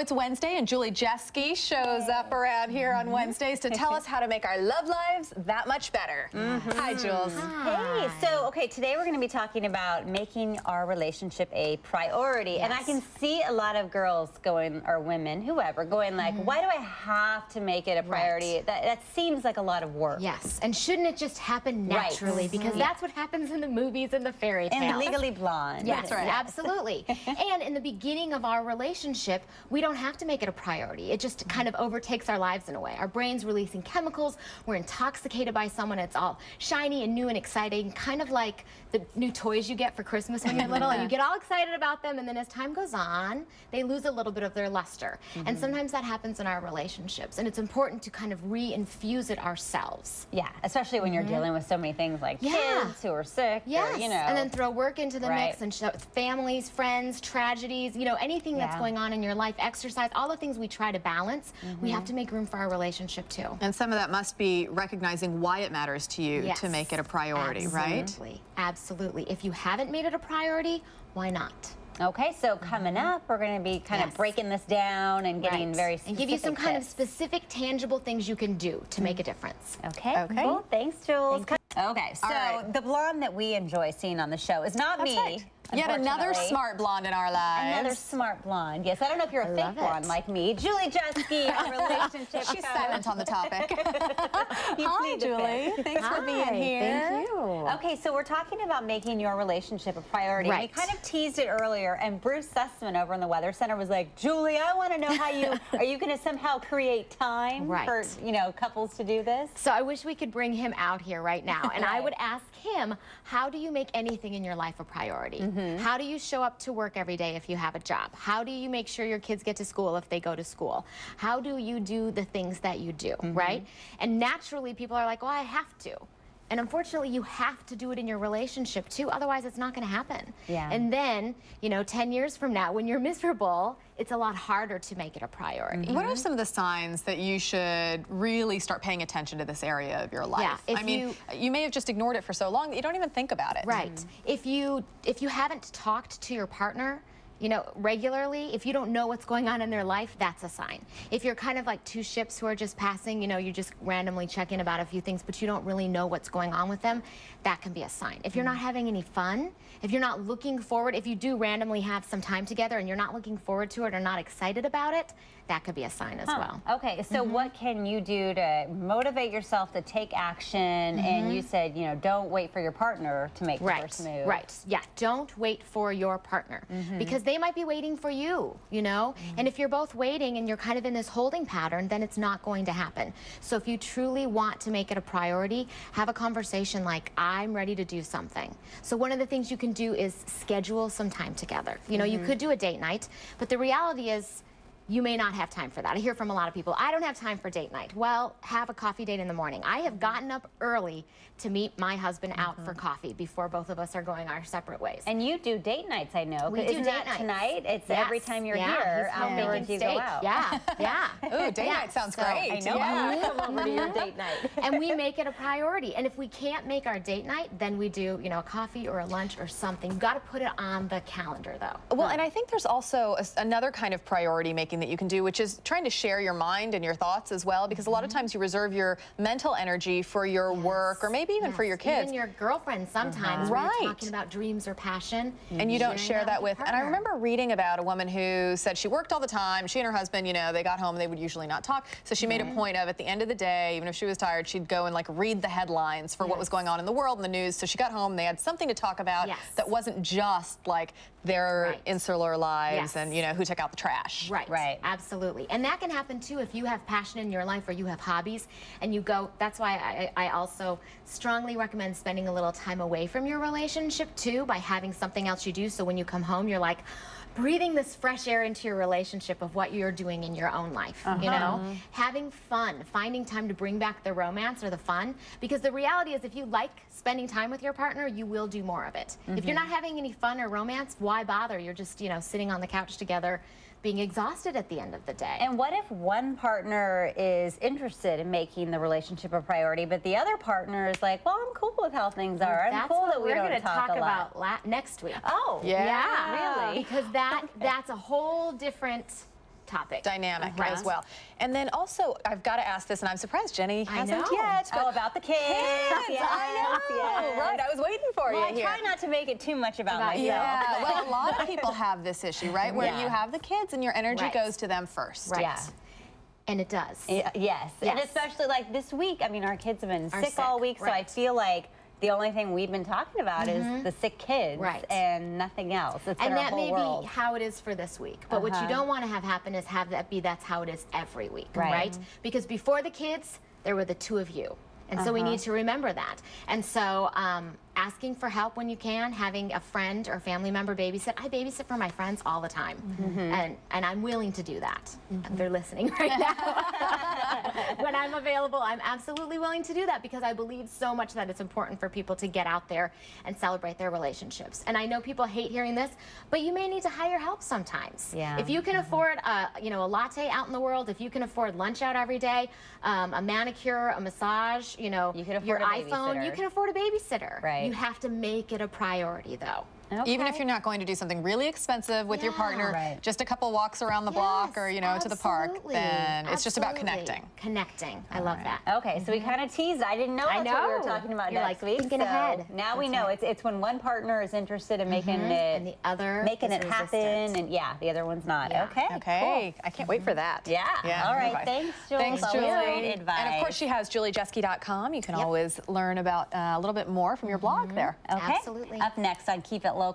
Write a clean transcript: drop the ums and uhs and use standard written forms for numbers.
it's Wednesday, and Julie Jeske shows up around here on Wednesdays to tell us how to make our love lives that much better. Hi, Jules. Hey, so, okay, today we're going to be talking about making our relationship a priority. Yes. And I can see a lot of girls going, or women, whoever, going like, why do I have to make it a priority? Right. That seems like a lot of work. Yes, and shouldn't it just happen naturally? Because that's what happens in the movies and the fairy tales. And Legally Blonde. Yes, right. Absolutely. And in the beginning of our relationship, we don't have to make it a priority. It just kind of overtakes our lives in a way. Our brain's releasing chemicals. We're intoxicated by someone. It's all shiny and new and exciting, kind of like the new toys you get for Christmas when you're little, and you get all excited about them, and then as time goes on, they lose a little bit of their luster. And sometimes that happens in our relationships, and it's important to kind of re-infuse it ourselves. Yeah, especially when you're dealing with so many things like kids who are sick, or, you know. And then throw work into the mix, and families, friends, tragedies, you know, anything that's going on in your life, exercise, all the things we try to balance, we have to make room for our relationship too. And some of that must be recognizing why it matters to you to make it a priority, right? Absolutely. If you haven't made it a priority, why not? Okay, so coming up, we're going to be kind of breaking this down and getting very specific. And give you some kind of specific, tangible things you can do to make a difference. Okay, cool. Thanks, Jules. Okay, so the blonde that we enjoy seeing on the show is not me. Yet another smart blonde in our lives. Another smart blonde. Yes, I don't know if you're a fake blonde like me. Julie Jeske, our relationship She's silent on the topic. Hi, Julie. Thanks for being here. Thank you. Okay, so we're talking about making your relationship a priority. Right. We kind of teased it earlier, and Bruce Sussman over in the Weather Center was like, Julie, I want to know how are you going to somehow create time for, you know, couples to do this? So I wish we could bring him out here right now, and I would ask him, how do you make anything in your life a priority? How do you show up to work every day if you have a job? How do you make sure your kids get to school if they go to school? How do you do the things that you do, right? And naturally, people are like, well, I have to. And unfortunately, you have to do it in your relationship too, otherwise it's not going to happen. And then, you know, 10 years from now, when you're miserable, it's a lot harder to make it a priority. What are some of the signs that you should really start paying attention to this area of your life? I mean, you may have just ignored it for so long that you don't even think about it. Right. If you haven't talked to your partner, you know, regularly, if you don't know what's going on in their life, that's a sign. If you're kind of like two ships who are just passing, you know, you just randomly check in about a few things, but you don't really know what's going on with them, that can be a sign. If you're not having any fun, if you're not looking forward, if you do randomly have some time together and you're not looking forward to it or not excited about it, that could be a sign as well. Okay, so what can you do to motivate yourself to take action? And you said, you know, don't wait for your partner to make the first move. Yeah, don't wait for your partner because they might be waiting for you, you know? And if you're both waiting and you're kind of in this holding pattern, then it's not going to happen. So if you truly want to make it a priority, have a conversation like, I'm ready to do something. So one of the things you can do is schedule some time together. You know, you could do a date night, but the reality is, you may not have time for that. I hear from a lot of people, I don't have time for date night. Well, have a coffee date in the morning. I have gotten up early to meet my husband out for coffee before both of us are going our separate ways. And you do date nights, I know. We do Isn't date that nights. Tonight? It's every time you're here. He's home making steak. Go out. Ooh, date night sounds great. I know. I come over to your date night. And we make it a priority. And if we can't make our date night, then we do, you know, a coffee or a lunch or something. You've got to put it on the calendar, though. Well, and I think there's also another kind of priority making that you can do, which is trying to share your mind and your thoughts as well, because a lot of times you reserve your mental energy for your work or maybe even for your kids. Even your girlfriend sometimes when you're talking about dreams or passion. And you don't share that with. And I remember reading about a woman who said she worked all the time. She and her husband, you know, they got home, they would usually not talk. So she made a point of, at the end of the day, even if she was tired, she'd go and like read the headlines for what was going on in the world and the news. So she got home, they had something to talk about that wasn't just like their insular lives and, you know, who took out the trash. Right. Absolutely. And that can happen too if you have passion in your life or you have hobbies and you go, that's why I also strongly recommend spending a little time away from your relationship too, by having something else you do, so when you come home you're like breathing this fresh air into your relationship of what you're doing in your own life, you know? Having fun, finding time to bring back the romance or the fun, because the reality is if you like spending time with your partner, you will do more of it. If you're not having any fun or romance, why bother? You're just, you know, sitting on the couch together being exhausted at the end of the day. And what if one partner is interested in making the relationship a priority, but the other partner is like, well, I'm cool with how things are. I'm cool that we don't talk a lot. That's what we're going to talk about next week. Oh, yeah, really? Because that's a whole different topic. Dynamic as well. And then also, I've got to ask this, and I'm surprised Jenny hasn't yet. Oh, about the kids. Yes, I know. Right, I was waiting for you here. I try not to make it too much about myself. Yeah, well, a lot of people have this issue, right? Where you have the kids and your energy goes to them first. Right. Yeah. And it does. Yes. And especially like this week, I mean, our kids have been sick all week, so I feel like the only thing we've been talking about is the sick kids and nothing else. It's and been that our whole may world. be how it is for this week. But what you don't want to have happen is have that be that's how it is every week, right? Because before the kids, there were the two of you. And so we need to remember that. And so asking for help when you can, having a friend or family member babysit. I babysit for my friends all the time. And I'm willing to do that. They're listening right now. When I'm available, I'm absolutely willing to do that because I believe so much that it's important for people to get out there and celebrate their relationships. And I know people hate hearing this, but you may need to hire help sometimes. If you can afford a latte out in the world, if you can afford lunch out every day, a manicure, a massage, you can afford your iPhone, you can afford a babysitter. You have to make it a priority, though. Even if you're not going to do something really expensive with your partner, just a couple walks around the block or, to the park, then it's just about connecting. I love that. Okay, so we kind of teased. I didn't know that's what we were talking about next week. Thinking ahead. Now we know. It's when one partner is interested in making it, and the other making it happen, and the other one's not. Okay. Okay. Cool. I can't wait for that. All right. Thanks, Julie. Thanks, Julie. Great advice. And of course, she has JulieJeske.com. You can always learn about a little bit more from your blog there. Okay. Absolutely. Up next on Keep It Local.